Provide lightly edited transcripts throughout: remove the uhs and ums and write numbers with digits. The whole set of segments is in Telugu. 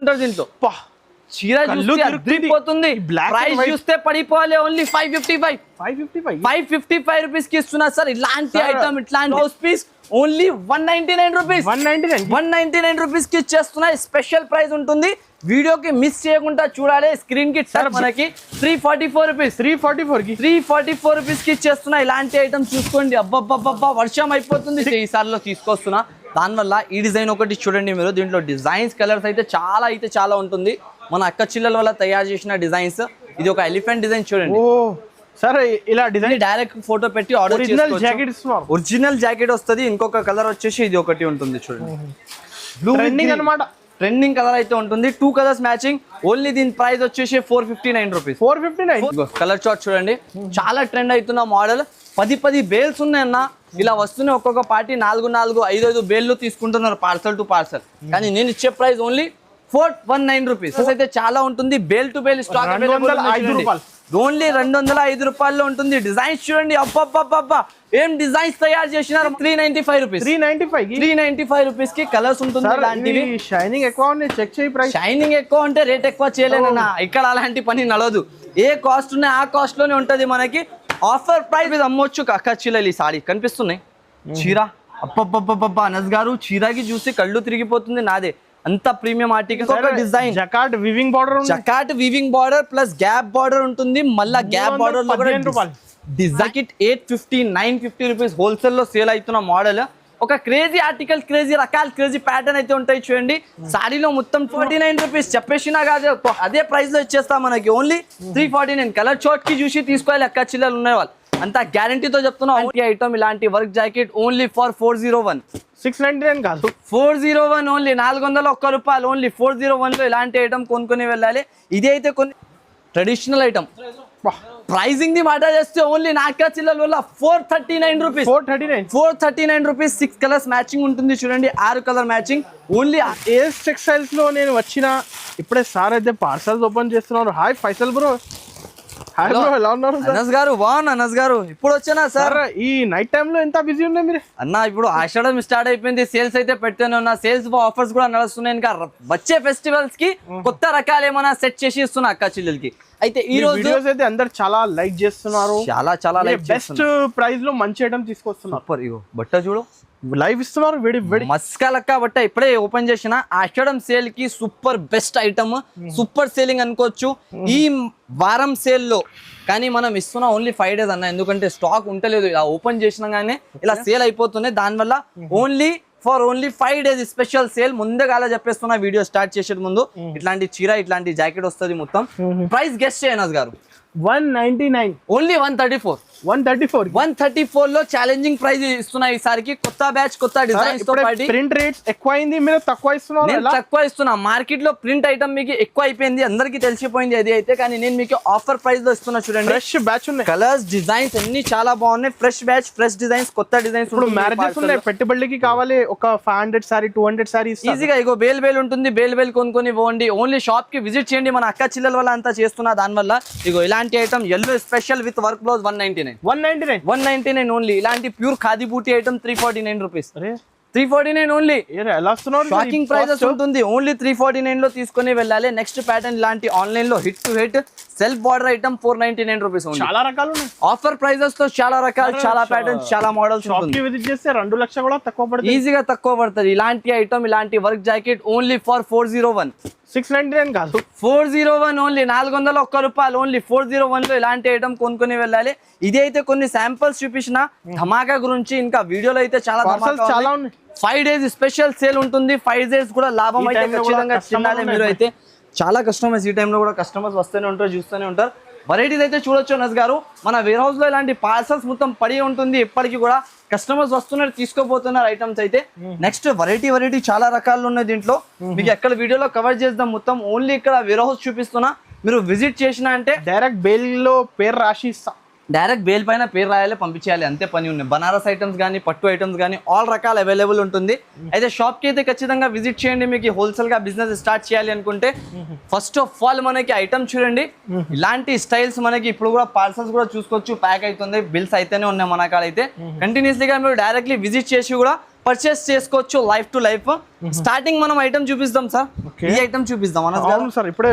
ఉంటారు దీంట్లో. చీర చూస్తే అదిరిపోతుంది. ప్రైస్ చూస్తే పడిపోవాలి. ఓన్లీ 555 రూపీస్ కి ఇస్తున్నా సార్. ఇలాంటి ఐటమ్, ఇట్లాంటి blouse piece only 199 rupees. 199 rupees కి ఇచ్చేస్తున్నా. స్పెషల్ ప్రైస్ ఉంటుంది. వీడియోకి మిస్ చేయకుండా చూడాలి. స్క్రీన్ కి సార్ మనకి 344 రూపీస్. 344 రూపీస్ కి ఇచ్చేస్తున్నా. ఇలాంటి ఐటమ్ చూసుకోండి. అబ్బబ్బబ్బబ్బా వర్షం అయిపోతుంది. ఈసారిలో తీసుకొస్తున్నా. దానివల్ల ఈ డిజైన్ ఒకటి చూడండి మీరు. దీంట్లో డిజైన్స్, కలర్స్ అయితే చాలా ఉంటుంది. మన అక్క చిల్లల వల్ల తయారు చేసిన డిజైన్స్. ఇది ఒక ఎలిఫెంట్ డిజైన్ చూడండి. సరే ఇలా డిజైన్ డైరెక్ట్ ఫోటో పెట్టి ఆర్డర్ చేసుకోవచ్చు. ఒరిజినల్ జాకెట్ వస్తుంది. ఇంకొక కలర్ వచ్చేసి ఇది ఒకటి ఉంటుంది చూడండి. బ్లూ అన్నమాట. ట్రెండింగ్ కలర్ అయితే ఉంటుంది. 2 కలర్స్ మ్యాచింగ్. ఓన్లీ దీని ప్రైస్ వచ్చేసి 459 రూపీస్. 459. కలర్ చార్ట్ చూడండి. చాలా ట్రెండ్ అవుతున్న మోడల్. 10 బేల్స్ ఉన్నాయన్న. ఇలా వస్తున్నాయి. ఒక్కొక్క పార్టీ 4, 5 బేల్లు తీసుకుంటున్నారు పార్సల్ టు పార్సల్. కానీ నేను ఇచ్చే ప్రైస్ ఓన్లీ 419 రూపీస్. అయితే చాలా ఉంటుంది. Bale to bale stock only 205 రూపాయల్లో ఉంటుంది. డిజైన్స్ చూడండి. అబ్బబ్బబ్బబ్బా ఏం డిజైన్స్ తయారు చేసినారు. 395 రూపీస్. 395 రూపీస్ కి కలర్స్ ఉంటుంది. ఇలాంటివి షైనింగ్ ఎక్కువ ఉంది. చెక్ చేయి ప్రైస్. షైనింగ్ ఎక్కువ అంటే రేట్ ఎక్కువ చేయలేనన్నా. ఇక్కడ అలాంటి పని నడవదు. ఏ కాస్ట్ ఉన్నాయి ఆ కాస్ట్ లోనే ఉంటది. మనకి ఆఫర్ ప్రైస్ మీద అమ్మొచ్చు. అక్క చీరలు ఈ సారీ కనిపిస్తున్నాయి. చీర అబ్బబ్బబ్బబ్బా అనస్ గారు చీరకి చూసి కళ్ళు తిరిగిపోతుంది నాదే. అంత ప్రీమియం ఆర్టికల్. ఒక design jacquard weaving border plus gap border ఉంటుంది. మళ్ళా గ్యాప్ బార్డర్ లో కూడా జాకెట్ 850 950 రూపీస్ హోల్సేల్ లో సేల్ అవుతున్న మోడల్. ఒక క్రేజీ ఆర్టికల్, క్రేజీ రకాల, క్రేజీ ప్యాటర్న్ అయితే ఉంటాయి చూడండి. సారీలో మొత్తం 49 రూపీస్ చెప్పేసినా కాదు, అదే ప్రైస్ లో ఇచ్చేస్తా మనకి. ఓన్లీ 349. కలర్ చార్ట్ కి చూసి తీసుకోవాలి. అక్క చిల్లలు ఉన్నాయి వాళ్ళు అంతా గ్యారంటీతో చెప్తున్నా. ఐటమ్ ఇలాంటి వర్క్ జాకెట్ ఓన్లీ ఫర్ 401. 699 కాదు, 401 ఓన్లీ. 401 రూపాయలు ఓన్లీ. 401 లో ఇలాంటి ఐటమ్ కొనుక్కొని వెళ్ళాలి. ఇది అయితే కొన్ని ట్రెడిషనల్ ఐటమ్. ప్రైజింగ్ ది మాట చేస్తే ఓన్లీ నాకా చిల్లల వల్ల 439 రూపీస్. 439 రూపీస్. 6 కలర్స్ మ్యాచింగ్ ఉంటుంది చూడండి. 6 colour matching only. AS textiles లో నేను వచ్చిన ఇప్పుడే సార్ అయితే పార్సల్స్ ఓపెన్ చేస్తున్నారు. Hi Faisal bro. Hi bro, ఎలా ఉన్నారు? అనస్ గారు బాగున్నా. అనస్ గారు ఇప్పుడు వచ్చానా సార్? ఈ నైట్ టైమ్ లో ఎంత బిజీ ఉన్నాయి మీరు అన్న? ఇప్పుడు ఆషాఢం స్టార్ట్ అయిపోయింది. సేల్స్ అయితే పెట్టానే ఉన్నా. సేల్స్ ఆఫర్స్ కూడా నడుస్తున్నాయి. ఇంకా వచ్చే ఫెస్టివల్స్ కి కొత్త రకాలు ఏమైనా సెట్ చేసి ఇస్తున్నా అక్క చెల్లెలకి. అయితే ఈ రోజు వీడియోస్ అయితే అందరు చాలా లైక్ చేస్తున్నారు. చాలా లైక్. బెస్ట్ ప్రైస్ లో మంచి ఐటమ్ తీసుకొస్తున్నారు. ఇగో బట్ట చూడు, లైవ్ ఇస్తున్నారు. మస్కా లక్క బట్ట ఇప్పుడే ఓపెన్ చేసిన. ఆషాఢం సేల్ కి super best item, super selling అనుకోవచ్చు ఈ వారం సేల్ లో. కానీ మనం ఇస్తున్నా ఓన్లీ 5 days అన్న. ఎందుకంటే స్టాక్ ఉంటలేదు. ఇలా ఓపెన్ చేసినాగానే ఇలా సేల్ అయిపోతున్నాయి. దానివల్ల ఓన్లీ 5 days స్పెషల్ సేల్. ముందుగా చెప్పేస్తున్నా వీడియో స్టార్ట్ చేసే ముందు. ఇట్లాంటి చీర, ఇట్లాంటి జాకెట్ వస్తుంది మొత్తం. ప్రైస్ గెస్ట్ చేయనస్ గారు. 199 ఓన్లీ. 134 లో ఛాలెంజింగ్ ప్రైస్ ఇస్తున్నా ఈసారికి. కొత్త బ్యాచ్, కొత్త డిజైన్స్ తో పాటు. ప్రింట్ రేట్స్ ఎక్కువ అయింది, మీరు తక్కువ ఇస్తున్నారు. నేను తక్కువ ఇస్తున్నా. మార్కెట్ లో ప్రింట్ ఐటమ్ మీకు ఎక్కువ అయిపోయింది, అందరికి తెలిసిపోయింది అది అయితే. కానీ నేను మీకు ఆఫర్ ప్రైస్ లో ఇస్తున్నా చూడండి. ఫ్రెష్ బ్యాచ్ ఉన్నాయి. కలర్స్, డిజైన్స్ అన్ని చాలా బాగున్నాయి. ఫ్రెష్ బ్యాచ్, ఫ్రెష్ డిజైన్స్, కొత్త డిజైన్స్. ఇప్పుడు మ్యారేజెస్ ఉన్నాయి, పెట్టుబడికి కావాలి ఒక 500 సారీ 200 సారీ ఈజీగా. ఇగో బేల్ ఉంటుంది. బేల్ కొనుక్కొని పోండి. ఓన్లీ షాప్ కి విజిట్ చేయండి. మన అక్క చిల్లల వల్ల అంతా చేస్తున్నా. దానివల్ల ఇగో ఇలాంటి item yellow special with work blouse 199 only. ఇలాంటి ప్యూర్ ఖాదీ బూటీ ఐటమ్ 349 రూపీస్. 349 ఓన్లీ. ఎలా వస్తున్నారు? షాకింగ్ ప్రైజెస్ ఉంటుంది. ఓన్లీ 349 లో తీసుకుని వెళ్ళాలి. నెక్స్ట్ ప్యాటర్న్ ఇలాంటి ఆన్లైన్ లో hit to hit self border item 499 rupees. చాలా రకాలు ఉన్నాయి. ఆఫర్ ప్రైజెస్ లో చాలా రకాలు, చాలా ప్యాటర్న్స్, చాలా మోడల్స్ ఉంటుంది. విజిట్ చేస్తే 2 లక్షలు కూడా తక్కువ పడుతుంది. ఈజీగా తక్కువ పడుతుంది. ఇలాంటి ఐటమ్, ఇలాంటి వర్క్ జాకెట్ ఓన్లీ ఫర్ 401. 699 కాదు, 401 ఓన్లీ. 401 రూపాయలు ఓన్లీ. 401 లో ఇలాంటి ఐటమ్ కొనుక్కొని వెళ్ళాలి. ఇది అయితే కొన్ని శాంపుల్స్ చూపించిన ధమాకా గురించి. ఇంకా వీడియోలో అయితే చాలా ఉన్నాయి. 5 days స్పెషల్ సేల్ ఉంటుంది. 5 days కూడా లాభం అయితే ఖచ్చితంగా తినాలి. మీరు అయితే చాలా కస్టమర్స్ ఈ టైంలో కూడా కస్టమర్స్ వస్తూనే ఉంటారు, చూస్తూనే ఉంటారు. వెరైటీస్ అయితే చూడొచ్చు అనస్ గారు. మన వేర్ హౌస్ లో ఇలాంటి పార్సల్స్ మొత్తం పడి ఉంటుంది. ఇప్పటికీ కూడా కస్టమర్స్ వస్తున్నారు, తీసుకోబోతున్నారు ఐటమ్స్ అయితే. నెక్స్ట్ వెరైటీ చాలా రకాలు ఉన్నాయి దీంట్లో. మీకు ఎక్కడ వీడియోలో కవర్ చేద్దాం మొత్తం. ఓన్లీ ఇక్కడ వేర్ హౌస్ చూపిస్తున్నా. మీరు విజిట్ చేసినా అంటే డైరెక్ట్ బేల్ లో పేరు రాసి ఇస్తా. డైరెక్ట్ బేల్ పైన పేరు రాయాలి, పంపించేయాలి, అంతే పని ఉన్నాయి. బనారస్ ఐటమ్స్ కానీ, పట్టు ఐటమ్స్ కానీ ఆల్ రకాలు అవైలబుల్ ఉంటుంది. అయితే షాప్కి అయితే ఖచ్చితంగా విజిట్ చేయండి. మీకు హోల్సేల్గా బిజినెస్ స్టార్ట్ చేయాలి అనుకుంటే ఫస్ట్ ఆఫ్ ఆల్ మనకి ఐటమ్ చూడండి. ఇలాంటి స్టైల్స్ మనకి ఇప్పుడు కూడా పార్సల్స్ కూడా చూసుకోవచ్చు. ప్యాక్ అవుతుంది, బిల్స్ అయితేనే ఉన్నాయి మన కాడ అయితే. కంటిన్యూస్లీగా మీరు డైరెక్ట్లీ విజిట్ చేసి కూడా పర్చేస్ చేసుకోవచ్చు లైఫ్ టు లైఫ్. స్టార్టింగ్ మనం ఐటమ్ చూపిస్తాం సార్. ఈ ఐటమ్ చూపిస్తాం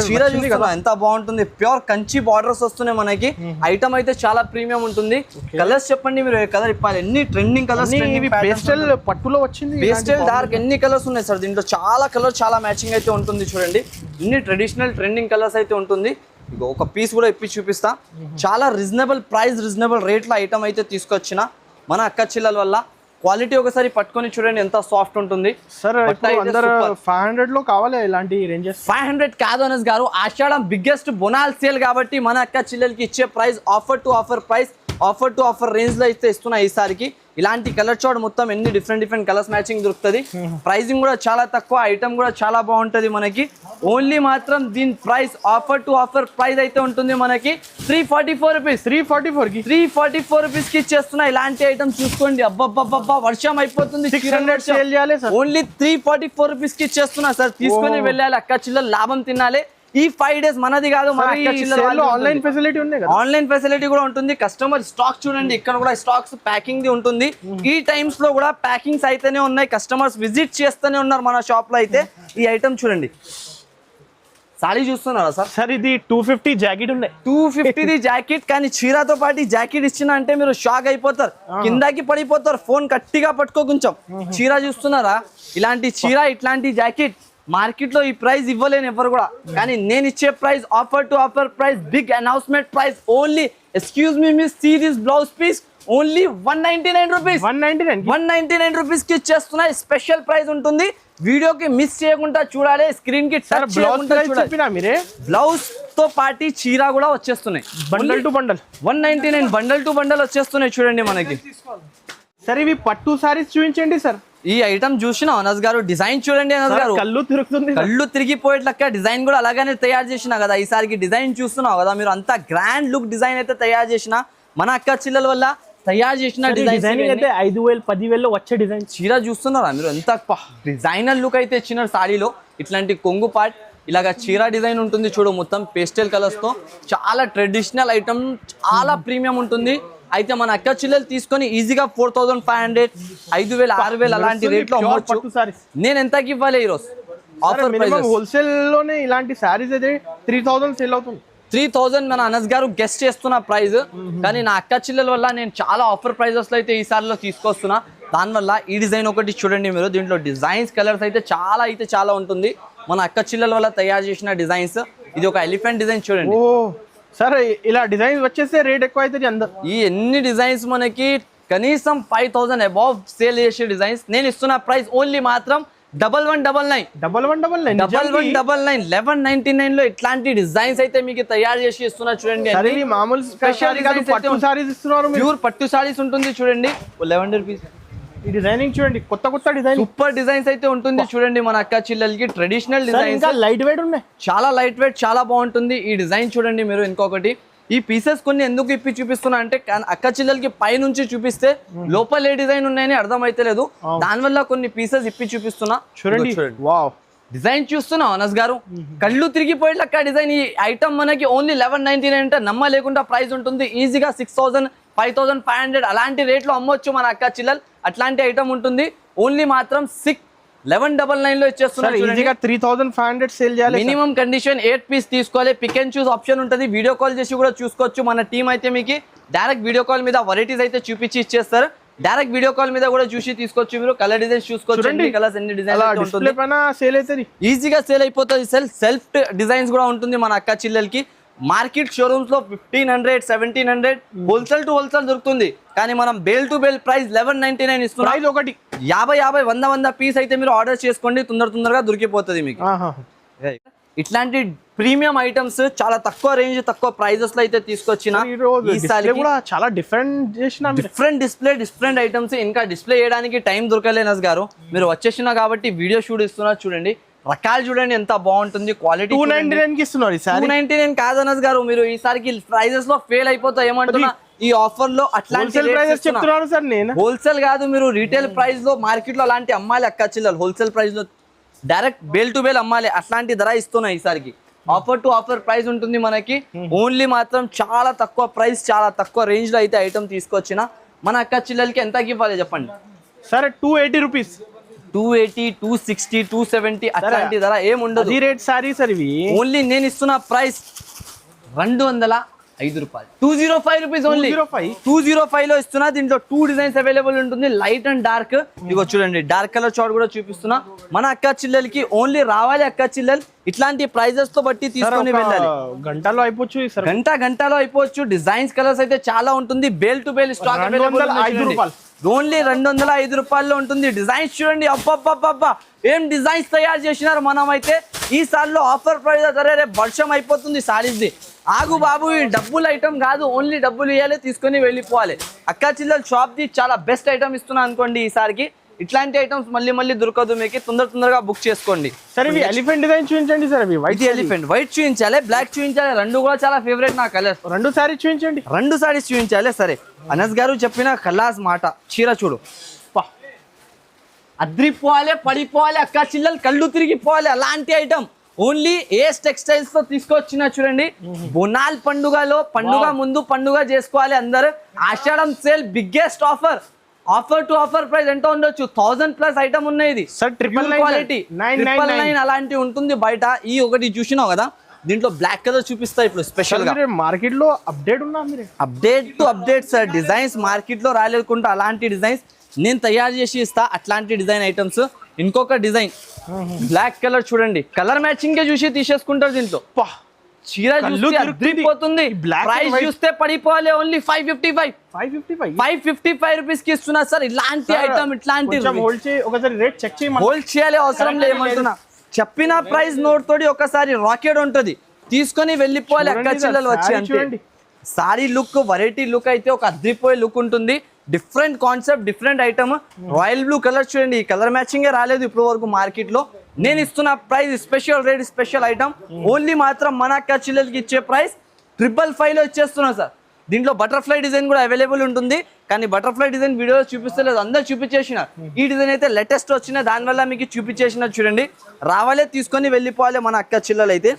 చీర చూస్తున్నా ఎంత బాగుంటుంది. ప్యూర్ కంచి బార్డర్స్ వస్తున్నాయి మనకి. ఐటమ్ అయితే చాలా ప్రీమియం ఉంటుంది. కలర్స్ చెప్పండి మీరు ఏ కలర్ ఇప్పాలి. ఎన్ని ట్రెండింగ్ కలర్స్, పేస్టల్ పట్టులో వచ్చింది, పేస్టల్ డార్క్ ఎన్ని కలర్స్ ఉన్నాయి సార్ దీంట్లో. చాలా కలర్ చాలా మ్యాచింగ్ అయితే ఉంటుంది చూడండి. ఇన్ని ట్రెడిషనల్ ట్రెండింగ్ కలర్స్ అయితే ఉంటుంది. ఇగో ఒక పీస్ కూడా ఇప్పి చూపిస్తా. చాలా రీజనబుల్ ప్రైస్ రీజనబుల్ రేట్లో ఐటమ్ అయితే తీసుకొచ్చిన మన అక్క చెల్లెల వల్ల. క్వాలిటీ ఒకసారి పట్టుకొని చూడండి ఎంత సాఫ్ట్ ఉంటుంది సార్. 500 లో కావాలి ఇలాంటి రేంజెస్. 500 కాదు అనస్ గారు, ఆషాఢం బిగ్గెస్ట్ బొనాల్ సేల్ కాబట్టి మన అక్క చెల్లెలకి ఇచ్చే price offer to offer range లో అయితే ఇస్తున్నా ఈసారికి. ఇలాంటి కలర్ చార్ట్ మొత్తం ఎన్ని డిఫరెంట్ కలర్స్ మ్యాచింగ్ దొరుకుతుంది. ప్రైసింగ్ కూడా చాలా తక్కువ, ఐటమ్ కూడా చాలా బాగుంటుంది మనకి. ఓన్లీ మాత్రం దీని price offer to offer price అయితే ఉంటుంది మనకి 344 రూపీస్. 344 రూపీస్ కి ఇచ్చేస్తున్నా. ఇలాంటి ఐటమ్ చూసుకోండి. అబ్బబ్బబ్బబ్బా వర్షం అయిపోతుంది. 600 సేల్ చేయాలి సార్. ఓన్లీ 344 రూపీస్ కి ఇచ్చేస్తున్నా సార్. తీసుకొని వెళ్ళాలి, అక్క చిల్లలు లాభం తినాలి. ఈ 5 days మనది కాదు, మన అక్క చిల్లలు. ఆన్లైన్ ఫెసిలిటీ ఉంది కదా, ఆన్లైన్ ఫెసిలిటీ కూడా ఉంటుంది. కస్టమర్ స్టాక్ చూడండి, ఇక్కడ కూడా స్టాక్స్ ప్యాకింగ్ ది ఉంటుంది. ఈ టైమ్స్ లో కూడా ప్యాకింగ్స్ అయితేనే ఉన్నాయి. కస్టమర్స్ విజిట్ చేస్తూనే ఉన్నారు మన షాప్ లో అయితే. ఈ ఐటమ్ చూడండి, సారీ చూస్తున్నారా సార్? సార్ ఇది 250 జాకెట్ ఉన్నాయి. 250 జాకెట్, కానీ చీరతో పాటు జాకెట్ ఇచ్చిన అంటే మీరు షాక్ అయిపోతారు, కిందకి పడిపోతారు. ఫోన్ గట్టిగా పట్టుకో కొంచెం. చీర చూస్తున్నారా? ఇలాంటి చీర ఇట్లాంటి జాకెట్ మార్కెట్ లో ఈ ప్రైస్ ఇవ్వలేను ఎవరు కూడా. కానీ నేను ఇచ్చే price offer to offer price, big announcement price. Only excuse me miss, see this blouse piece only 199 rupees. 199 rupees కి ఇచ్చేస్తున్నా. స్పెషల్ ప్రైస్ ఉంటుంది. వీడియోకి మిస్ చేయకుండా చూడాలి, స్క్రీన్ కి టచ్ చేయకుండా చూడాలి. బ్లౌజ్ తో పాటు చీర కూడా వచ్చేస్తున్నాయి. Bundle to bundle 199, bundle to bundle వచ్చేస్తున్నాయి చూడండి మనకి. సార్ ఇవి పట్టు సారీస్ చూపించండి సార్. ఈ ఐటమ్ చూసిన అనస్ గారు, డిజైన్ చూడండి అనస్ గారు. కళ్ళు తిరుగుతుంది, కళ్ళు తిరిగిపోయేట్లక్క. డిజైన్ కూడా అలాగానే తయారు చేసిన కదా. ఈసారికి డిజైన్ చూస్తున్నావు కదా మీరు, అంత గ్రాండ్ లుక్ డిజైన్ అయితే తయారు చేసిన మన అక్క చిల్లల వల్ల తయారు చేసిన డిజైన్ అయితే 5000 10,000 వచ్చే డిజైన్. చీర చూస్తున్నారా మీరు? ఎంత డిజైనర్ లుక్ అయితే ఇచ్చిన సారీలో. ఇట్లాంటి కొంగు పార్ట్ ఇలాగా చీర డిజైన్ ఉంటుంది చూడు, మొత్తం పేస్టల్ కలర్స్ తో. చాలా ట్రెడిషనల్ ఐటమ్, చాలా ప్రీమియం ఉంటుంది. అయితే మన అక్క చిల్లలు తీసుకొని ఈజీగా 4500, 5000, 6000 అలాంటి రేట్ లో అమ్మొచ్చు. నేను ఎంతకి ఇవ్వాలి ఈరోజు? ఆఫర్ ప్రైస్ హోల్సేల్ లోనే ఇలాంటి సారీస్ అయితే 3000 సేల్ అవుతుంది. 3000 మన అనస్ గారు గెస్ట్ చేస్తున్న ప్రైస్. కానీ నా అక్క చిల్లల వల్ల నేను చాలా ఆఫర్ ప్రైజెస్ లో అయితే ఈసారిలో తీసుకొస్తున్నా. దానివల్ల ఈ డిజైన్ ఒకటి చూడండి మీరు. దీంట్లో డిజైన్స్ కలర్స్ అయితే చాలా ఉంటుంది. మన అక్క చిల్లల వల్ల తయారు చేసిన డిజైన్స్. ఇది ఒక ఎలిఫెంట్ డిజైన్ చూడండి. సార్ ఇలా డిజైన్స్ వచ్చేస్తే రేట్ ఎక్కువ అవుతుంది అందరు. ఈ ఎన్ని డిజైన్స్ మనకి కనీసం 5000 అబౌవ్ సేల్ చేసే డిజైన్స్. నేను ఇస్తున్న ప్రైస్ ఓన్లీ మాత్రం 1199. 1199 లో ఇట్లాంటి డిజైన్స్ అయితే మీకు తయారు చేసి ఇస్తున్నా చూడండి. మామూలు స్పెషల్ పట్టు సారీస్ ఇస్తున్నారు, ప్యూర్ పట్టు సారీస్ ఉంటుంది చూడండి. 1100 రూపీస్. ఈ డిజైనింగ్ చూడండి, కొత్త డిజైన్, సూపర్ డిజైన్స్ అయితే ఉంటుంది చూడండి. మన అక్క చిల్లలకి ట్రెడిషనల్ డిజైన్స్, లైట్ వెయిట్ ఉన్నాయి, చాలా లైట్ వెయిట్, చాలా బాగుంటుంది. ఈ డిజైన్ చూడండి మీరు. ఇంకొకటి, ఈ పీసెస్ కొన్ని ఎందుకు ఇప్పి చూపిస్తున్నా అంటే అక్క చిల్లలకి పై నుంచి చూపిస్తే లోపల ఏ డిజైన్ ఉన్నాయని అర్థం అయితే లేదు. దానివల్ల కొన్ని పీసెస్ ఇప్పి చూపిస్తున్నా చూడండి. వావ్, డిజైన్ చూస్తున్నాం అనస్ గారు, కళ్ళు తిరిగిపోయేట్లక్క డిజైన్. ఈ ఐటమ్ మనకి ఓన్లీ 1199 అంటే నమ్మ లేకుండా ప్రైస్ ఉంటుంది. ఈజీగా 6000, 5500 అలాంటి రేట్లో అమ్మొచ్చు మన అక్క చిల్లలు. అట్లాంటి ఐటమ్ ఉంటుంది. ఓన్లీ మాత్రం 1199 లో ఇచ్చేస్తున్నారు. 3500 సేల్ చేయాలి. మినిమం కండిషన్ 8 పీస్ తీసుకోవాలి. పిక్ అండ్ చూస్ ఆప్షన్ ఉంటుంది. వీడియో కాల్ చేసి కూడా చూసుకోవచ్చు. మన టీం అయితే మీకు డైరెక్ట్ వీడియో కాల్ మీద వెరైటీస్ అయితే చూపించి ఇచ్చేస్తారు. డైరెక్ట్ వీడియో కాల్ మీద కూడా చూసి తీసుకోవచ్చు. మీరు కలర్ డిజైన్స్ చూసుకోవచ్చు. ఎన్ని కలర్స్, ఎన్ని డిజైన్స్, ఈజీగా సేల్ అయిపోతుంది. సెల్ఫ్ డిజైన్స్ కూడా ఉంటుంది మన అక్క చిల్లలకి. మార్కెట్ షోరూమ్స్ లో 1500, 1700 హోల్సేల్ టు హోల్సేల్ దొరుకుతుంది. కానీ మనం బేల్ టు బేల్ ప్రైస్ 1199 ఇస్తున్నాం. ప్రైస్ ఒకటి 50, 100 పీస్ అయితే మీరు ఆర్డర్ చేసుకోండి, తొందరగా దొరికిపోతుంది మీకు. ఇట్లాంటి ప్రీమియం ఐటమ్స్ చాలా తక్కువ రేంజ్, తక్కువ ప్రైజెస్ లో అయితే తీసుకొచ్చిన. చాలా డిఫరెంట్ డిఫరెంట్ ఐటమ్స్. ఇంకా డిస్ప్లే చేయడానికి టైం దొరకలేనస్ గారు, మీరు వచ్చేసిన కాబట్టి వీడియో షూట్ ఇస్తున్నారు చూడండి. రకాలు చూడండి ఎంత బాగుంటుంది. క్వాలిటీ 299 కి ఇస్తున్నారు. 299 కాదనస్ గారు, మీరు ఈసారికి ప్రైజెస్ లో ఫెయిల్ అయిపోతాయి. ఏమంటున్నా, ఈ ఆఫర్ లో అట్లాంటి చెప్తున్నారు సార్. నేను హోల్సేల్ కాదు, మీరు రీటైల్ ప్రైస్ లో మార్కెట్ లో అలాంటి అమ్మాలి అక్క చిల్లలు. హోల్సేల్ ప్రైస్ లో డైరెక్ట్ బేల్ టు బేల్ అమ్మాలి. అట్లాంటి ధర ఇస్తున్నాయి ఈసారికి. ఆఫర్ టు ఆఫర్ ప్రైస్ ఉంటుంది మనకి. ఓన్లీ మాత్రం చాలా తక్కువ ప్రైస్, చాలా తక్కువ రేంజ్ లో అయితే ఐటమ్ తీసుకొచ్చిన. మన అక్క చిల్లలకి ఎంతకి ఇవ్వాలి చెప్పండి? సరే 280 రూపీస్, 280, 260, 270 అట్లాంటి ధర ఏముండదు. ఈ రేట్ సారీ సార్ ఇవి. ఓన్లీ నేను ఇస్తున్న ప్రైస్ 205 రూపాయలు, 205 రూపీస్ ఓన్లీ. 205 లో ఇస్తున్నా. దీంట్లో 2 డిజైన్స్ అవైలబుల్ ఉంటుంది, లైట్ అండ్ డార్క్. ఇగో చూడండి, డార్క్ కలర్ షార్ట్ కూడా చూపిస్తున్నా. మన అక్క చెల్లెలకి ఓన్లీ రావాలి అక్క చెల్లెలు ఇట్లాంటి ప్రైజెస్ తో బట్టి తీసుకొని వెళ్ళాలి. గంటలో అయిపోవచ్చు సార్, గంటలో అయిపోవచ్చు. డిజైన్స్ కలర్స్ అయితే చాలా ఉంటుంది. Bale to bale stock available. Only 205 రూపాయల్లో ఉంటుంది. డిజైన్స్ చూడండి, అబ్బబ్బబ్బబ్బా ఏం డిజైన్స్ తయారు చేసినారు. మనం అయితే ఈ సార్లో ఆఫర్ ప్రైస్ సరే రేపు వర్షం అయిపోతుంది సారీస్ది. ఆగు బాబు, ఈ డబ్బులు ఐటమ్ కాదు, ఓన్లీ డబ్బులు ఇవ్వాలి, తీసుకొని వెళ్ళిపోవాలి. అక్క చిల్లల షాప్ది చాలా బెస్ట్ ఐటమ్ ఇస్తున్నా అనుకోండి ఈసారికి. ఇట్లాంటి ఐటమ్స్ మళ్ళీ దొరకదు మీకు, తొందరగా బుక్ చేసుకోండి. సరే ఇవి ఎలిఫెంట్ డిజైన్ చూపించండి సార్. అవి వైట్ ఎలిఫెంట్, వైట్ చూపించాలి, బ్లాక్ చూపించాలి, రెండు కూడా చాలా ఫేవరెట్ నా కలర్. 2 సారీస్ చూపించండి. 2 సారీస్ చూపించాలి. సరే, అనస్ గారు చెప్పిన కలాస్ మాట. చీర చూడు, అద్రిపోవాలి, పడిపోవాలి, అక్క చిల్లలు కళ్ళు తిరిగిపోవాలి, అలాంటి ఐటమ్ ఓన్లీ ఏస్ టెక్స్టైల్స్ తో తీసుకొచ్చిన. చూడండి, బోనాల్ పండుగలో పండుగ ముందు పండుగ చేసుకోవాలి అందరు. Ashadham sale biggest offer to offer price ఎంత ఉండొచ్చు, 1000+ ఐటమ్ ఉన్నాయి. ఇది క్వాలిటీ 999 అలాంటి ఉంటుంది బయట. ఈ ఒకటి చూసినావు కదా, దీంట్లో బ్లాక్ కలర్ చూపిస్తా ఇప్పుడు స్పెషల్ గా. మార్కెట్ లో అప్డేట్ ఉన్నా, అప్డేట్ సార్. డిజైన్స్ మార్కెట్ లో రాలేకుండా అలాంటి డిజైన్స్ నేను తయారు చేసి ఇస్తా, అట్లాంటి డిజైన్ ఐటమ్స్. ఇంకొక డిజైన్ బ్లాక్ కలర్ చూడండి, కలర్ మ్యాచింగ్ చూసి తీసేసుకుంటారు. దీంట్లో చీర చూస్తే ప్రైస్ చూస్తే పడిపోవాలి. ఓన్లీ 555 రూపీస్ కి ఇస్తున్నా సార్. ఇలాంటి ఐటమ్, ఇట్లాంటి హోల్డ్ చేయాలి అవసరం లేమంటున్నా. చెప్పిన ప్రైస్ నోట్ తోటి ఒకసారి రాకెట్ ఉంటది, తీసుకొని వెళ్ళిపోవాలి అక్క చెల్లెలు వచ్చి. అంటే సారీ లుక్, వెరైటీ లుక్ అయితే ఒక అద్రిపోయే లుక్ ఉంటుంది. Different concept, different item. Royal blue colour చూడండి, ఈ కలర్ మ్యాచింగే రాలేదు ఇప్పుడు వరకు మార్కెట్ లో. నేను ఇస్తున్న price special rate, special item. Only మాత్రం మన అక్క చెల్లెలకి ఇచ్చే ప్రైస్ 555 లో ఇచ్చేస్తున్నా సార్. దీంట్లో బటర్ఫ్లై డిజైన్ కూడా అవైలబుల్ ఉంటుంది, కానీ బటర్ఫ్లై డిజైన్ వీడియో చూపిస్తలేదు, అందరు చూపించేసిన. ఈ డిజైన్ అయితే లేటెస్ట్ వచ్చిన, దానివల్ల మీకు చూపించేసిన. చూడండి, రావాలే, తీసుకొని వెళ్ళిపోవాలి మన అక్క చెల్లెలు అయితే.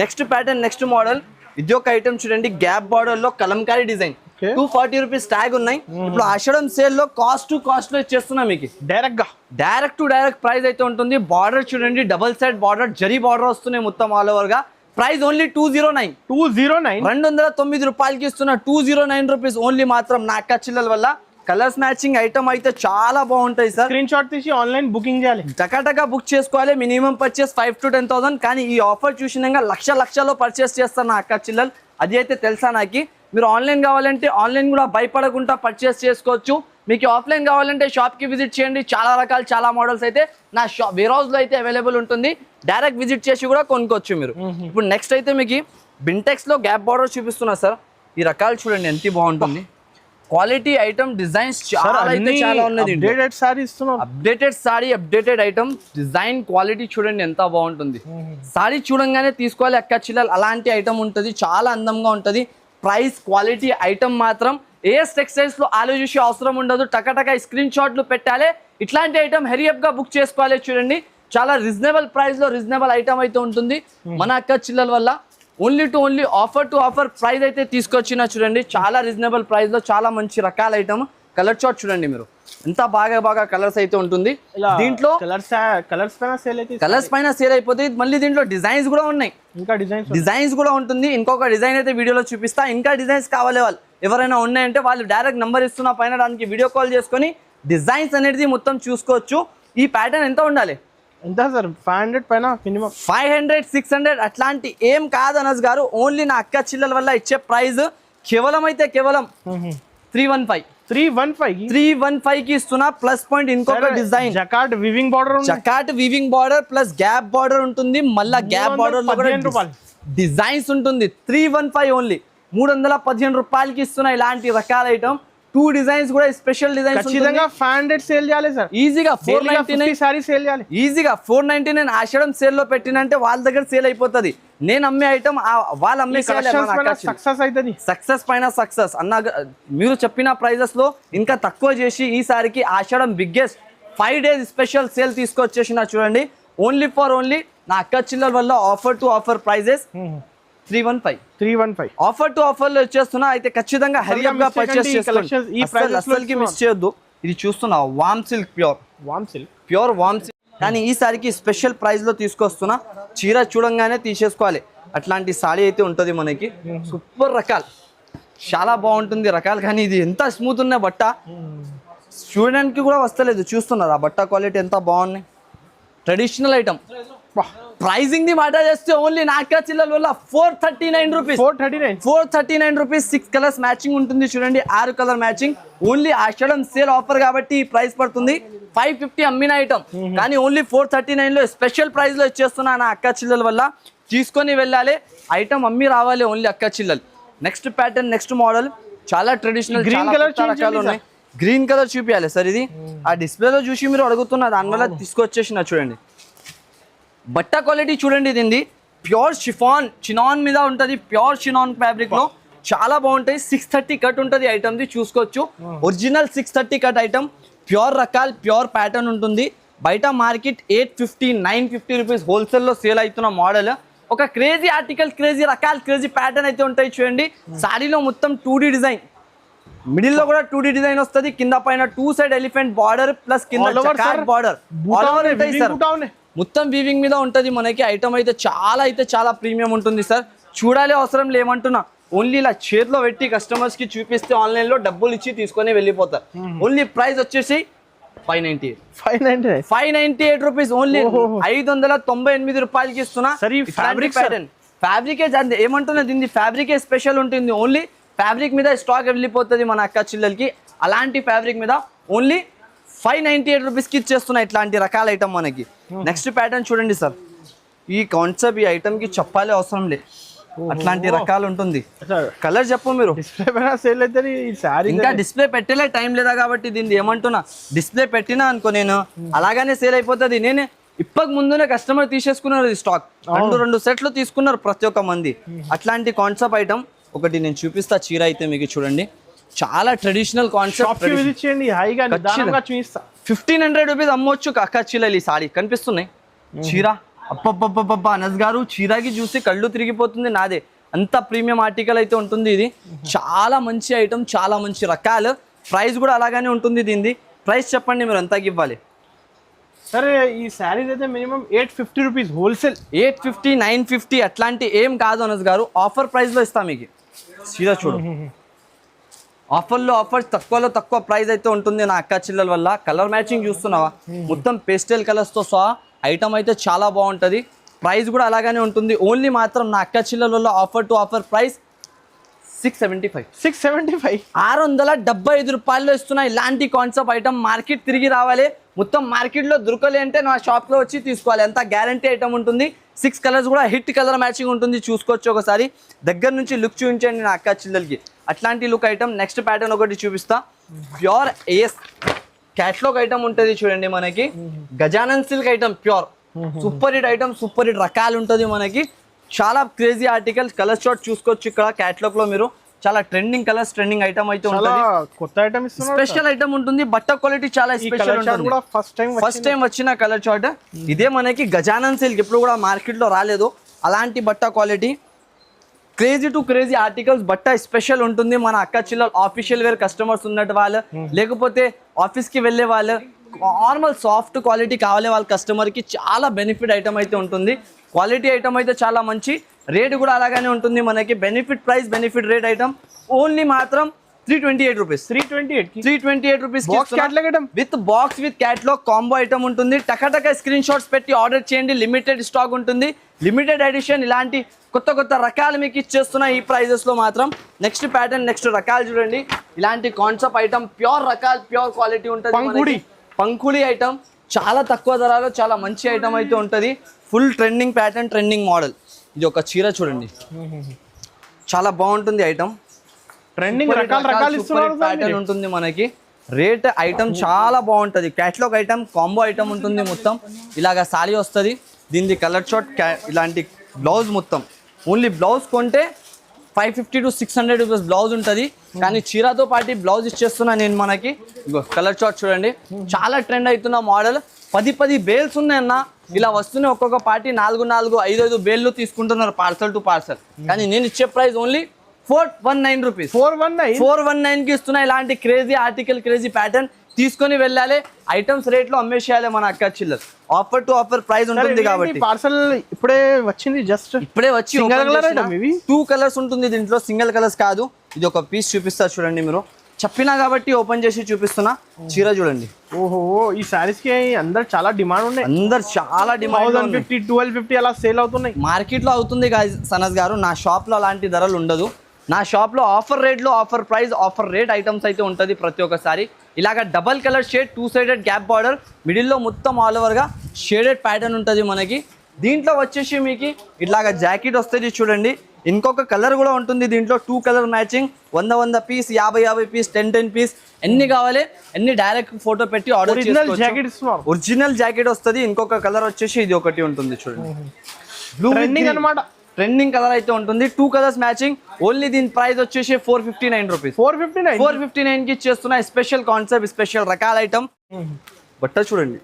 Next pattern, next model. ఇది ఒక ఐటమ్ చూడండి, గ్యాప్ బార్డర్ లో కలంకారీ డిజైన్. 240 రూపీస్ ట్యాగ్ ఉన్నాయి. ఇప్పుడు ఆషాఢం సేల్ లో కాస్ట్ లో ఇచ్చేస్తున్నా మీకు. డైరెక్ట్ ప్రైస్ అయితే ఉంటుంది. బార్డర్ చూడండి, double side border, zari border వస్తున్నాయి మొత్తం ఆల్ ఓవర్ గా. ప్రైస్ ఓన్లీ 209 209 రూపాయలకి ఇస్తున్నా. 209 రూపీస్ ఓన్లీ మాత్రం నా అక్క చిల్లల వల్ల. కలర్స్ మ్యాచింగ్ ఐటమ్ అయితే చాలా బాగుంటాయి సార్. స్క్రీన్ షాట్ తీసి ఆన్లైన్ బుకింగ్ చేయాలి, టకాటకా బుక్ చేసుకోవాలి. Minimum purchase 5 to 10,000. కానీ ఈ ఆఫర్ చూసినాక లక్షలో పర్చేస్ చేస్తారు నా అక్క చిల్లలు. అది అయితే తెలుసా నాకు. మీరు ఆన్లైన్ కావాలంటే ఆన్లైన్ కూడా భయపడకుండా పర్చేస్ చేసుకోవచ్చు. మీకు ఆఫ్లైన్ కావాలంటే షాప్కి విజిట్ చేయండి. చాలా రకాలు, చాలా మోడల్స్ అయితే నా వేర్ హౌస్లో అయితే అవైలబుల్ ఉంటుంది. డైరెక్ట్ విజిట్ చేసి కూడా కొనుక్కోవచ్చు మీరు. ఇప్పుడు నెక్స్ట్ అయితే మీకు బింటెక్స్లో గ్యాప్ బార్డర్ చూపిస్తున్నా సార్. ఈ రకాలు చూడండి ఎంత బాగుంటుంది. క్వాలిటీ ఐటమ్, డిజైన్స్ చాలా ఉన్నది. Updated sorry, updated item, design quality చూడండి ఎంత బాగుంటుంది. సారీ చూడంగానే తీసుకోవాలి అక్క చిల్లలు, అలాంటి ఐటమ్ ఉంటుంది. చాలా అందంగా ఉంటుంది. ప్రైస్, క్వాలిటీ, ఐటమ్ మాత్రం ఏఎస్ టెక్స్టైల్స్ లో ఆలోచించే అవసరం ఉండదు. టకటక స్క్రీన్ షాట్లు పెట్టాలి. ఇట్లాంటి ఐటమ్ హెరియప్ గా బుక్ చేసుకోవాలి. చూడండి, చాలా రీజనబుల్ ప్రైస్ లో రీజనబుల్ ఐటమ్ అయితే ఉంటుంది మన అక్క చిల్లల వల్ల. Only offer to offer price అయితే తీసుకొచ్చిన. చూడండి, చాలా రీజనబుల్ ప్రైస్ లో చాలా మంచి రకాల ఐటమ్. కలర్ చార్ట్ చూడండి మీరు, ఎంత బాగా కలర్స్ అయితే ఉంటుంది. దీంట్లో కలర్స్ పైన సేల్ అయిపోతాయి. మళ్ళీ దీంట్లో డిజైన్స్ కూడా ఉన్నాయి, ఇంకా డిజైన్స్ కూడా ఉంటుంది. ఇంకొక డిజైన్ అయితే వీడియోలో చూపిస్తా. ఇంకా డిజైన్స్ కావాలి వాళ్ళు ఎవరైనా ఉన్నాయంటే వాళ్ళు డైరెక్ట్ నంబర్ ఇస్తున్నా పైన, దానికి వీడియో కాల్ చేసుకొని డిజైన్స్ అనేది మొత్తం చూసుకోవచ్చు. ఈ ప్యాటర్న్ ఎంత ఉండాలి? ఎంత సార్? 500 పైన మినిమం. 500, 600 అట్లాంటి ఏం కాదు అనస్ గారు. ఓన్లీ నా అక్క చిల్లల వల్ల ఇచ్చే ప్రైస్ కేవలం 315 కి ఇస్తున్నా. ప్లస్ పాయింట్ ఇంకొక design, jacquard weaving border plus gap border ఉంటుంది. మళ్ళా గ్యాప్ బార్డర్ లో కూడా డిజైన్స్ ఉంటుంది. 315 ఓన్లీ 315 రూపాయలకి ఇస్తున్నా. ఇలాంటి రకాల ఐటమ్ 2 డిజైన్స్ కూడా స్పెషల్ డిజైన్స్. ఖచ్చితంగా 500 సేల్ చేయాలి సార్. ఈజీగా 499 సారీ సేల్ చేయాలి. ఈజీగా 499 ఆషాఢం సేల్ లో పెట్టినంటే వాళ్ళ దగ్గర సేల్ అయిపోతుంది. నేను అమ్మే ఐటమ్ వాళ్ళు అమ్మే సక్సెస్ పైన సక్సెస్ అన్న. మీరు చెప్పిన ప్రైజెస్ లో ఇంకా తక్కువ చేసి ఈసారికి ఆషాఢం బిగ్గెస్ట్ 5 days స్పెషల్ సేల్ తీసుకొచ్చేసిన. చూడండి, ఓన్లీ నా అక్క చిల్లల వల్ల offer to offer prices 315 offer to offer లో వచ్చేస్తున్నా. అయితే ఖచ్చితంగా హరియప్ గా పర్చేస్ చేసుకోండి, అసలుకి మిస్ చేయొద్దు. ఇది చూస్తున్నా వామ్ సిల్క్ వామ్ సిల్క్ ప్యూర్ వామ్ సిల్క్. కానీ ఈసారికి స్పెషల్ ప్రైస్లో తీసుకొస్తున్నా. చీర చూడంగానే తీసేసుకోవాలి అట్లాంటి సాడీ అయితే ఉంటుంది మనకి. సూపర్ రకాలు, చాలా బాగుంటుంది రకాలు. కానీ ఇది ఎంత స్మూత్ ఉన్న బట్ట చూడడానికి కూడా వస్తలేదు. చూస్తున్నారు ఆ బట్ట క్వాలిటీ ఎంత బాగున్నాయి. Traditional item. ప్రైజింగ్ ది మాట చేస్తే ఓన్లీ నాకా చిల్లల వల్ల 439 రూపీస్. 439 రూపీస్. 6 కలర్స్ మ్యాచింగ్ ఉంటుంది చూడండి, 6 కలర్ మ్యాచింగ్. ఓన్లీ ఆషాఢం సేల్ ఆఫర్ కాబట్టి ఈ ప్రైస్ పడుతుంది. 550 అమ్మిన ఐటమ్ కానీ ఓన్లీ 439 లో స్పెషల్ ప్రైస్ లో ఇచ్చేస్తున్నా నా అక్క చిల్లల వల్ల. తీసుకొని వెళ్ళాలి ఐటమ్, అమ్మి రావాలి ఓన్లీ అక్క చిల్లలు. నెక్స్ట్ ప్యాటర్న్, నెక్స్ట్ మోడల్ చాలా ట్రెడిషనల్ గ్రీన్ కలర్ రకాలు ఉన్నాయి. గ్రీన్ కలర్ చూపించాలి సార్. ఇది ఆ డిస్ప్లేలో చూసి మీరు అడుగుతున్న దానివల్ల తీసుకొచ్చేసిన. చూడండి బట్ట క్వాలిటీ చూడండి. ఇది ప్యూర్ షిఫాన్ చినాన్ మీద ఉంటుంది. ప్యూర్ చినాన్ ఫ్యాబ్రిక్ లో చాలా బాగుంటాయి. 630 కట్ ఉంటుంది ఐటమ్ ది, చూసుకోవచ్చు. Original 630 cut item. ప్యూర్ రకాల్, ప్యూర్ ప్యాటర్న్ ఉంటుంది. బయట మార్కెట్ 850 950 రూపీస్ హోల్సేల్లో సేల్ అవుతున్న మోడల్. ఒక క్రేజీ ఆర్టికల్, క్రేజీ రకాల్, క్రేజీ ప్యాటర్న్ అయితే ఉంటాయి చూడండి. సారీలో మొత్తం 2D డిజైన్, మిడిల్ లో కూడా 2D డిజైన్ వస్తుంది. కింద పైన 2 సైడ్ ఎలిఫెంట్ బార్డర్ ప్లస్ కింద బార్డర్ మొత్తం వీవింగ్ మీద ఉంటుంది మనకి. ఐటమ్ అయితే చాలా ప్రీమియం ఉంటుంది సార్. చూడాలి అవసరం లేమంటున్నా, ఓన్లీ ఇలా చేతిలో పెట్టి కస్టమర్స్ కి చూపిస్తే ఆన్లైన్ లో డబ్బులు ఇచ్చి తీసుకొని వెళ్ళిపోతారు. ఓన్లీ ప్రైస్ వచ్చేసి 598 రూపీస్. ఓన్లీ 598 రూపాయలకి ఇస్తున్నా. ఫ్యాబ్రికే ఏమంటున్నా, దీన్ని ఫ్యాబ్రికే స్పెషల్ ఉంటుంది. ఓన్లీ ఫ్యాబ్రిక్ మీద స్టాక్ వెళ్ళిపోతుంది మన అక్క చిల్లలకి. అలాంటి ఫ్యాబ్రిక్ మీద ఓన్లీ 598 రూపీస్కి ఇచ్చేస్తున్నా ఇట్లాంటి రకాల ఐటమ్ మనకి. నెక్స్ట్ ప్యాటర్న్ చూడండి సార్. ఈ కాన్సెప్ట్ ఈ ఐటమ్ కి చెప్పాలి అవసరం లేదు, అట్లాంటి రకాలు ఉంటుంది. కలర్ చెప్పు మీరు. ఇంకా డిస్ప్లే పెట్టలే, టైం లేదా కాబట్టి దీన్ని ఏమంటున్నా, డిస్ప్లే పెట్టినా అనుకో నేను అలాగానే సేల్ అయిపోతుంది. నేనే ఇప్పటికి ముందునే కస్టమర్ తీసేసుకున్నారు ఈ స్టాక్. 2 సెట్లు తీసుకున్నారు ప్రతి ఒక్క మంది. అట్లాంటి కాన్సెప్ట్ ఐటమ్ ఒకటి నేను చూపిస్తా. చీర అయితే మీకు చూడండి, చాలా ట్రెడిషనల్ కాన్సెప్ట్. 1500 రూపీస్ అమ్మొచ్చు అక్క చీరలు. ఈ సారీ కనిపిస్తున్నాయి చీర. అబ్బబ్బబ్బబ్బా అనస్ గారు, చీరకి చూసి కళ్ళు తిరిగిపోతుంది నాదే. అంత ప్రీమియం ఆర్టికల్ అయితే ఉంటుంది. ఇది చాలా మంచి ఐటమ్, చాలా మంచి రకాలు. ప్రైస్ కూడా అలాగానే ఉంటుంది. దీనిది ప్రైస్ చెప్పండి మీరు ఎంతకి ఇవ్వాలి? సరే, ఈ శారీస్ అయితే మినిమం 850 రూపీస్ హోల్సేల్. 850 950 అట్లాంటి ఏం కాదు అనస్ గారు, ఆఫర్ ప్రైస్లో ఇస్తాం మీకు. చీర చూడు, ఆఫర్లో ఆఫర్, తక్కువలో తక్కువ ప్రైస్ అయితే ఉంటుంది నా అక్క చిల్లల వల్ల. కలర్ మ్యాచింగ్ చూస్తున్నావా, మొత్తం పేస్టల్ కలర్స్తో సహా ఐటమ్ అయితే చాలా బాగుంటుంది. ప్రైస్ కూడా అలాగానే ఉంటుంది. ఓన్లీ మాత్రం నా అక్క చిల్లల వల్ల ఆఫర్ టు ఆఫర్ ప్రైస్ 675. 675 రూపాయల్లో ఇస్తున్నా ఇలాంటి కాన్సెప్ట్ ఐటమ్. మార్కెట్ తిరిగి రావాలి, మొత్తం మార్కెట్లో దొరకలే అంటే నా షాప్లో వచ్చి తీసుకోవాలి, ఎంత గ్యారంటీ ఐటమ్ ఉంటుంది. 6 కలర్స్ కూడా హిట్ కలర్ మ్యాచింగ్ ఉంటుంది. చూసుకోవచ్చు ఒకసారి దగ్గర నుంచి లుక్ చూపించండి నా అక్క చిల్లలకి. అట్లాంటి లుక్ ఐటమ్. నెక్స్ట్ ప్యాటర్న్ ఒకటి చూపిస్తా. ప్యూర్ ఏఎస్ క్యాట్లాగ్ ఐటమ్ ఉంటుంది చూడండి మనకి. Gajanan silk item pure super hit item, super hit రకాలు ఉంటుంది మనకి. చాలా క్రేజీ ఆర్టికల్స్. కలర్ షార్ట్ చూసుకోవచ్చు ఇక్కడ క్యాట్లాగ్ లో మీరు. చాలా ట్రెండింగ్ కలర్స్, ట్రెండింగ్ ఐటమ్ అయితే ఉంటుంది. కొత్త ఐటమ్ ఇస్తున్నారు, స్పెషల్ ఐటమ్ ఉంటుంది. బట్ట క్వాలిటీ చాలా స్పెషల్ ఉంటుంది. ఫస్ట్ టైం వచ్చిన కలర్ చార్ట్ ఇదే మనకి. గజానన్ సిల్క్ ఎప్పుడు కూడా మార్కెట్ లో రాలేదు అలాంటి బట్ట quality. Crazy to crazy articles. బట్ట స్పెషల్ ఉంటుంది. మన అక్క చిల్లలు ఆఫీషియల్ వేర్ కస్టమర్స్ ఉన్నట్టు వాళ్ళు, లేకపోతే ఆఫీస్ కి వెళ్ళే వాళ్ళు, నార్మల్ సాఫ్ట్ క్వాలిటీ కావాలి వాళ్ళ కస్టమర్ కి చాలా బెనిఫిట్ ఐటమ్ అయితే ఉంటుంది. క్వాలిటీ ఐటమ్ అయితే చాలా మంచి. రేట్ కూడా అలాగానే ఉంటుంది మనకి. Benefit price, benefit rate item. Only మాత్రం 328 rupees. 328 rupees with box with catalogue combo item ఉంటుంది. టకటక స్క్రీన్ షాట్స్ పెట్టి ఆర్డర్ చేయండి. లిమిటెడ్ స్టాక్ ఉంటుంది, లిమిటెడ్ ఎడిషన్. ఇలాంటి కొత్త కొత్త రకాలు మీకు ఇచ్చేస్తున్నా ఈ ప్రైజెస్ లో మాత్రం. నెక్స్ట్ ప్యాటర్న్, నెక్స్ట్ రకాలు చూడండి. ఇలాంటి కాన్సెప్ట్ ఐటమ్ ప్యూర్ రకాలు, ప్యూర్ క్వాలిటీ ఉంటుంది. పంకుడి ఐటమ్ చాలా తక్కువ ధరలో చాలా మంచి ఐటమ్ అయితే ఉంటుంది. Full trending pattern, trending model. ఇది ఒక చీర చూడండి, చాలా బాగుంటుంది ఐటమ్. ట్రెండింగ్ ప్యాటర్న్ ఉంటుంది మనకి. రేట్ ఐటమ్ చాలా బాగుంటుంది. క్యాట్లాగ్ ఐటమ్, కాంబో ఐటమ్ ఉంటుంది మొత్తం. ఇలాగా సారీ వస్తుంది. దీనిది కలర్ షార్ట్, ఇలాంటి బ్లౌజ్ మొత్తం. ఓన్లీ బ్లౌజ్ కొంటే 550 to 600 రూపీస్ బ్లౌజ్ ఉంటుంది. కానీ చీరతో పాటు బ్లౌజ్ ఇచ్చేస్తున్నా నేను మనకి. కలర్ చార్ట్ చూడండి, చాలా ట్రెండ్ అవుతున్న మోడల్. 10 బేల్స్ ఉన్నాయన్న. ఇలా వస్తున్నాయి ఒక్కొక్క పార్టీ 4 5 బేల్లు తీసుకుంటున్నారు పార్సల్ టు పార్సల్. కానీ నేను ఇచ్చే ప్రైస్ ఓన్లీ 419 రూపీస్. 419కి ఇస్తున్నా ఇలాంటి క్రేజీ ఆర్టికల్, క్రేజీ ప్యాటర్న్. తీసుకొని వెళ్ళాలి, ఐటమ్స్ రేట్ లో అమ్మేసేయాలి మన అక్క చిల్లర్. ఆఫర్ టు ఆఫర్ ప్రైస్ ఉంటుంది కాబట్టి. పార్సల్ ఇప్పుడే వచ్చింది, జస్ట్ ఇప్పుడే వచ్చి సింగిల్ కలర్ ఐటమ్ ఇవి. 2 కలర్స్ ఉంటుంది దీంట్లో, సింగిల్ కలర్స్ కాదు. ఇది ఒక పీస్ చూపిస్తా చూడండి, మీరు చెప్పినా కాబట్టి ఓపెన్ చేసి చూపిస్తున్నా. చీర చూడండి. ఓహో, ఈ సారీస్ కి అందరు చాలా డిమాండ్ ఉన్నాయి, అందరు చాలా డిమాండ్. 1050 1250 అలా సేల్ అవుతున్నాయి. మార్కెట్ లో అవుతుంది సనస్ గారు, నా షాప్ లో అలాంటి ధరలు ఉండదు. నా షాప్ లో ఆఫర్ రేట్ లో offer price offer rate items అయితే ఉంటుంది ప్రతి ఒక్కసారి. ఇలాగ double colour shade, 2 sided gap border, మిడిల్లో మొత్తం ఆల్ ఓవర్ గా షేడెడ్ ప్యాటర్న్ ఉంటుంది మనకి. దీంట్లో వచ్చేసి మీకు ఇట్లాగా జాకెట్ వస్తుంది చూడండి. ఇంకొక కలర్ కూడా ఉంటుంది దీంట్లో, 2 colour matching. 100 piece, 50 piece, 10 piece, ఎన్ని కావాలి ఎన్ని డైరెక్ట్ ఫోటో పెట్టి ఆర్డర్ చేసుకోవచ్చు. ఒరిజినల్ జాకెట్ వస్తుంది. ఇంకొక కలర్ వచ్చేసి ఇది ఒకటి ఉంటుంది చూడండి, బ్లూ అన్నమాట. ట్రెండింగ్ కలర్ అయితే ఉంటుంది. 2 కలర్స్ మ్యాచింగ్. ఓన్లీ దీని ప్రైస్ వచ్చేసి 459 రూపీస్. 459 కి ఇచ్చేస్తున్నా. స్పెషల్ కాన్సెప్ట్, స్పెషల్ రకాల ఐటమ్. బట్ట చూడండి,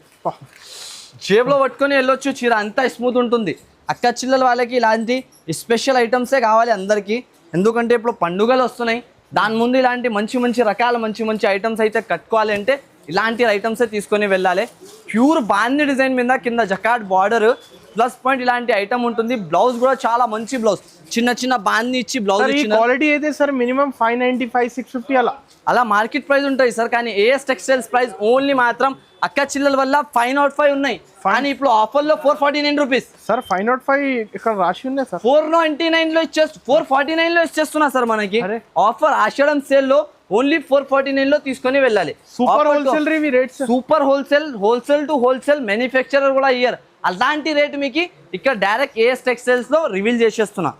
జేబులో పట్టుకొని వెళ్ళొచ్చు. చీర అంతా స్మూత్ ఉంటుంది. అక్క చిల్లల వాళ్ళకి ఇలాంటి స్పెషల్ ఐటమ్సే కావాలి అందరికీ. ఎందుకంటే ఇప్పుడు పండుగలు వస్తున్నాయి, దాని ముందు ఇలాంటి మంచి మంచి రకాల మంచి మంచి ఐటమ్స్ అయితే కట్టుకోవాలి అంటే ఇలాంటి ఐటమ్సే తీసుకొని వెళ్ళాలి. ప్యూర్ బాంది డిజైన్ మీద కింద జకాట్ బార్డర్, ప్లస్ పాయింట్ ఇలాంటి ఐటమ్ ఉంటుంది. బ్లౌజ్ కూడా చాలా మంచి బ్లౌజ్, చిన్న చిన్న బాంది ఇచ్చి బ్లౌజ్ ఇచ్చిన క్వాలిటీ అయితే సార్ మినిమం 595 650 అలా మార్కెట్ ప్రైస్ ఉంటుంది సార్. కానీ ఏఎస్ టెక్స్టైల్స్ ప్రైస్ ఓన్లీ మాత్రం అక్క చిల్లల వల్ల 505 ఉన్నాయి. కానీ ఇప్పుడు ఆఫర్ లో 449 రూపీస్ సార్. 505 ఇక్కడ రాసి ఉన్నాయి సార్. 499 లో 449 లో ఇచ్చేస్తున్నా సార్ మనకి. ఆఫర్ ఆషాఢం సేల్ లో ఓన్లీ 449 లో తీసుకొని వెళ్ళాలి. Super wholesale rate, super wholesale to wholesale manufacturer కూడా ఇయర్. అలాంటి రేట్ మీకు ఇక్కడ డైరెక్ట్ ఏఎస్ టెక్స్టైల్స్ లో రివీల్ చేసేస్తున్నా.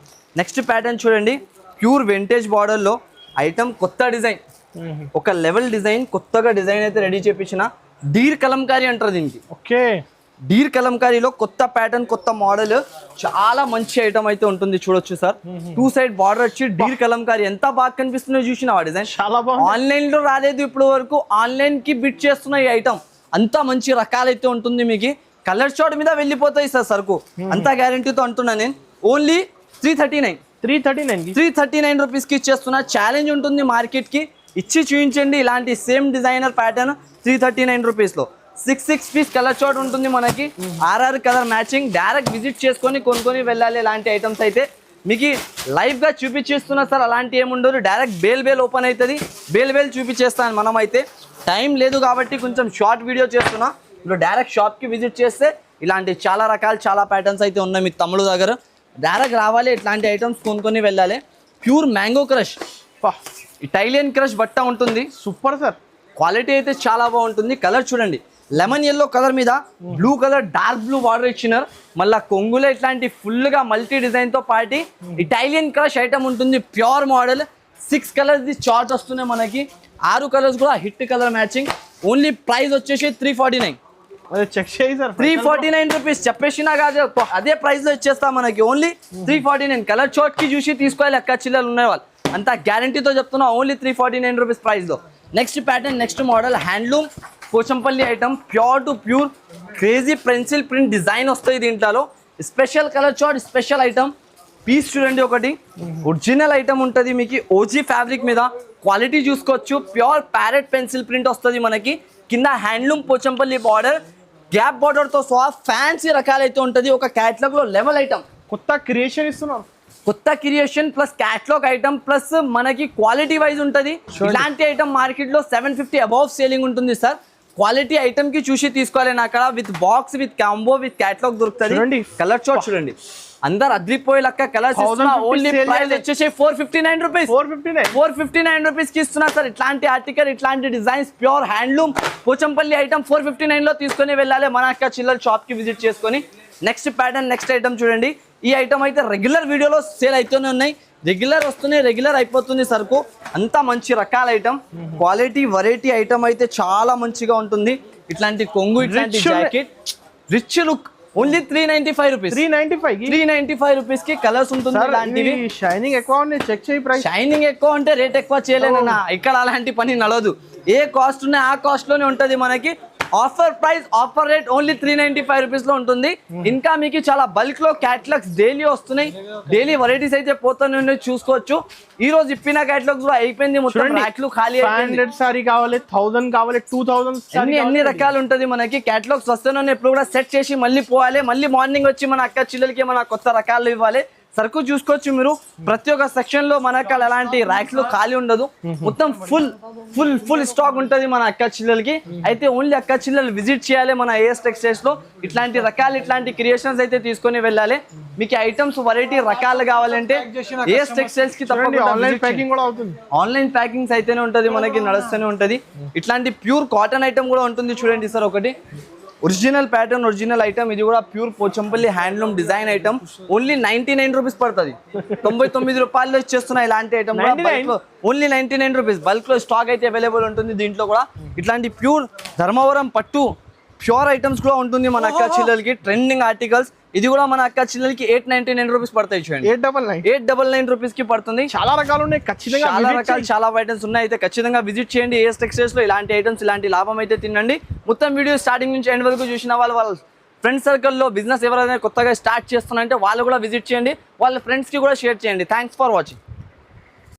నెక్స్ట్ ప్యాటర్న్ చూడండి, ప్యూర్ వింటేజ్ బార్డర్ లో ఐటమ్, కొత్త డిజైన్, ఒక లెవెల్ డిజైన్, కొత్తగా డిజైన్ అయితే రెడీ చేపించిన. డీర్ కలంకారీ అంటారు దీనికి. ఓకే, డీర్ కలంకారీలో కొత్త ప్యాటర్న్, కొత్త మోడల్, చాలా మంచి ఐటమ్ అయితే ఉంటుంది. చూడొచ్చు సార్, 2 సైడ్ బార్డర్ వచ్చి డీర్ కలంకారీ ఎంత బాగా కనిపిస్తుందో చూసిన ఆ డిజైన్. చాలా బాగుంది. ఆన్లైన్ లో రాలేదు ఇప్పుడు వరకు, ఆన్లైన్ కి బిట్ చేస్తున్న ఈ ఐటమ్. అంతా మంచి రకాలైతే ఉంటుంది మీకు. కలర్ షార్ట్ మీద వెళ్ళిపోతాయి సార్ సరుకు, అంతా గ్యారంటీతో అంటున్నా నేను. ఓన్లీ 339 రూపీస్ కి ఇచ్చేస్తున్నా. ఛాలెంజ్ ఉంటుంది మార్కెట్ కి, ఇచ్చి చూపించండి ఇలాంటి సేమ్ డిజైనర్ ప్యాటర్న్ 339 రూపీస్ లో. 6 పీస్ కలర్ షార్ట్ ఉంటుంది మనకి, 6 కలర్ మ్యాచింగ్. డైరెక్ట్ విజిట్ చేసుకొని కొనుక్కొని వెళ్ళాలి. ఇలాంటి ఐటమ్స్ అయితే మీకు లైవ్ గా చూపించేస్తున్నా సార్. అలాంటి ఏముండదు, డైరెక్ట్ బేల్ ఓపెన్ అవుతుంది, బేల్ చూపించేస్తాను. మనం అయితే టైం లేదు కాబట్టి కొంచెం షార్ట్ వీడియో చేస్తున్నా. ఇప్పుడు డైరెక్ట్ షాప్ కి విజిట్ చేస్తే ఇలాంటి చాలా రకాలు, చాలా ప్యాటర్న్స్ అయితే ఉన్నాయి మీ తమ్ముడు దగ్గర. డైరెక్ట్ రావాలి, ఇట్లాంటి ఐటమ్స్ కొనుక్కొని వెళ్ళాలి. Pure mango crush, Italian crush బట్ట ఉంటుంది. సూపర్ సార్, క్వాలిటీ అయితే చాలా బాగుంటుంది. కలర్ చూడండి, లెమన్ ఎల్లో కలర్ మీద blue colour, dark blue border ఇచ్చినారు. మళ్ళీ కొంగులో ఇట్లాంటి ఫుల్ గా మల్టీ డిజైన్ తో పాటి ఇటాలియన్ క్రష్ ఐటమ్ ఉంటుంది. Pure model, 6 colours the chart వస్తున్నాయి మనకి. 6 కలర్స్ కూడా hit colour matching. Only price వచ్చేసి 349. చెక్ చేయి సార్, 349 రూపీస్ చెప్పేసినా కాదు, అదే ప్రైస్ లో ఇచ్చేస్తా మనకి. ఓన్లీ 349. కలర్ చార్ట్ కి చూసి తీసుకోవాలి అక్క చిల్లలు ఉన్నాయి వాళ్ళు, అంతా గ్యారంటీతో చెప్తున్నా. ఓన్లీ 349 రూపీస్ ప్రైస్ లో. Next pattern, next model, handloom Pochampally item, pure to pure crazy pencil print design వస్తాయి దీంట్లో. Special colour chart, special item. Piece చూడండి, ఒకటి ఒరిజినల్ ఐటమ్ ఉంటుంది మీకు. ఓజీ ఫ్యాబ్రిక్ మీద క్వాలిటీ చూసుకోవచ్చు. ప్యూర్ ప్యారెట్ పెన్సిల్ ప్రింట్ వస్తుంది మనకి. కింద handloom Pochampally border, gap border తో సహా ఫ్యాన్సీ రకాలైతే ఉంటుంది. ఒక క్యాటలాగ్ లో లెవెల్ ఐటమ్, కొత్త క్రియేషన్ ఇస్తున్నారు. కొత్త creation plus catalogue item plus మనకి క్వాలిటీ వైజ్ ఉంటుంది. ఇలాంటి ఐటమ్ మార్కెట్ లో 750 అబౌవ్ సేలింగ్ ఉంటుంది సార్. క్వాలిటీ ఐటమ్ కి చూసి తీసుకోవాలి. నాకు with box, with combo, with catalogue దొరుకుతుంది. కలర్ చార్ట్ చూడండి, అందరు అద్రిపోయే లెక్క కలర్స్. ఓన్లీ ప్రైస్ వచ్చేసి 459 రూపీస్. 459 రూపీస్ కి ఇస్తున్నా సార్. ఇట్లాంటి ఆర్టికల్, ఇట్లాంటి designs, pure handloom Pochampally item 459 లో తీసుకొని వెళ్ళాలి మన అక్క చిల్లర షాప్ కి విజిట్ చేసుకొని. నెక్స్ట్ ప్యాటర్న్, నెక్స్ట్ ఐటమ్ చూడండి. ఈ ఐటమ్ అయితే రెగ్యులర్ వీడియోలో సేల్ అయితేనే ఉన్నాయి. రెగ్యులర్ వస్తున్నాయి, రెగ్యులర్ అయిపోతుంది సరుకు. అంతా మంచి రకాల ఐటమ్, క్వాలిటీ వెరైటీ ఐటమ్ అయితే చాలా మంచిగా ఉంటుంది. ఇట్లాంటి కొంగు, ఇట్లాంటి jacket, rich look. Only 395 rupees. 395 rupees కి కలర్స్ ఉంటుంది. ఇలాంటివి షైనింగ్ ఎక్కువ ఉంది, చెక్ చేయి ప్రైస్. షైనింగ్ ఎక్కువ అంటే రేట్ ఎక్కువ చేయలేనన్నా, ఇక్కడ అలాంటి పని నడవదు. ఏ కాస్ట్ ఉన్నాయి ఆ కాస్ట్ లోనే ఉంటది మనకి. Offer price offer rate only 395 rupees లో ఉంటుంది. ఇంకా మీకు చాలా బల్క్ లో క్యాటలాగ్స్ డైలీ వస్తున్నాయి, డైలీ వెరైటీస్ అయితే పోతూనే చూసుకోవచ్చు. ఈ రోజు ఇప్పిన క్యాటలాగ్స్ కూడా అయిపోయింది, మొత్తం ర్యాక్లు ఖాళీ. 500 సారీ కావాలి, 1000 కావాలి, 2000 ఎన్ని రకాలు ఉంటది మనకి. క్యాటలాగ్స్ వస్తేనే ఎప్పుడు కూడా సెట్ చేసి మళ్ళీ పోవాలి, మళ్ళీ మార్నింగ్ వచ్చి మన అక్క చెల్లెలకి మన కొత్త రకాలు ఇవ్వాలి. సరుకు చూసుకోవచ్చు మీరు, ప్రతి ఒక్క సెక్షన్ లో మన అక్క ఎలాంటి ర్యాక్స్ లో ఖాళీ ఉండదు, మొత్తం ఫుల్ స్టాక్ ఉంటది మన అక్క చిల్లలకి. అయితే ఓన్లీ అక్క చిల్లలు విజిట్ చేయాలి మన ఏఎస్ టెక్స్టైల్స్ లో. ఇట్లాంటి రకాలు ఇట్లాంటి క్రియేషన్స్ అయితే తీసుకొని వెళ్ళాలి. మీకు ఐటమ్స్ వెరైటీ రకాలు కావాలంటే ఏఎస్ టెక్స్టైల్స్ కి తప్పకుండా ఆన్లైన్ ప్యాకింగ్ కూడా అవుతుంది. ఆన్లైన్ ప్యాకింగ్స్ అయితేనే ఉంటది, మనకి నడుస్తూనే ఉంటది. ఇట్లాంటి ప్యూర్ కాటన్ ఐటమ్ కూడా ఉంటుంది చూడండి సార్. ఒకటి ఒరిజినల్ ప్యాటర్న్, ఒరిజినల్ ఐటమ్, ఇది కూడా pure Pochampally handloom design item. Only 99 rupees పడుతుంది, 99 రూపాయల్లో ఇచ్చేస్తున్నాయి ఇలాంటి ఐటమ్. Only 99 rupees. బల్క్ లో స్టాక్ అయితే అవైలబుల్ ఉంటుంది. దీంట్లో కూడా ఇట్లాంటి ప్యూర్ ధర్మవరం పట్టు ప్యూర్ ఐటమ్స్ కూడా ఉంటుంది మన అక్క చెల్లెలకి. ట్రెండింగ్ ఆర్టికల్స్, ఇది కూడా మన అక్క చెల్లెలకి 899 రూపీస్ పడతాయి చూడండి. 899 రూపీస్ కి పడుతుంది. చాలా రకాలు ఉన్నాయి, ఖచ్చితంగా చాలా రకాలు, చాలా ఐటమ్స్ ఉన్నాయి. అయితే ఖచ్చితంగా విజిట్ చేయండి ఏఎస్ టెక్స్టైల్స్ లో. ఇలాంటి ఐటమ్స్, ఇలాంటి లాభం అయితే తినండి. మొత్తం వీడియో స్టార్టింగ్ నుంచి ఎండ్ వరకు చూసిన వాళ్ళ ఫ్రెండ్ సర్కిల్లో బిజినెస్ ఎవరైనా కొత్తగా స్టార్ట్ చేస్తున్నారంటే వాళ్ళు కూడా విజిట్ చేయండి, వాళ్ళ ఫ్రెండ్స్ కి కూడా షేర్ చేయండి. Thanks for watching.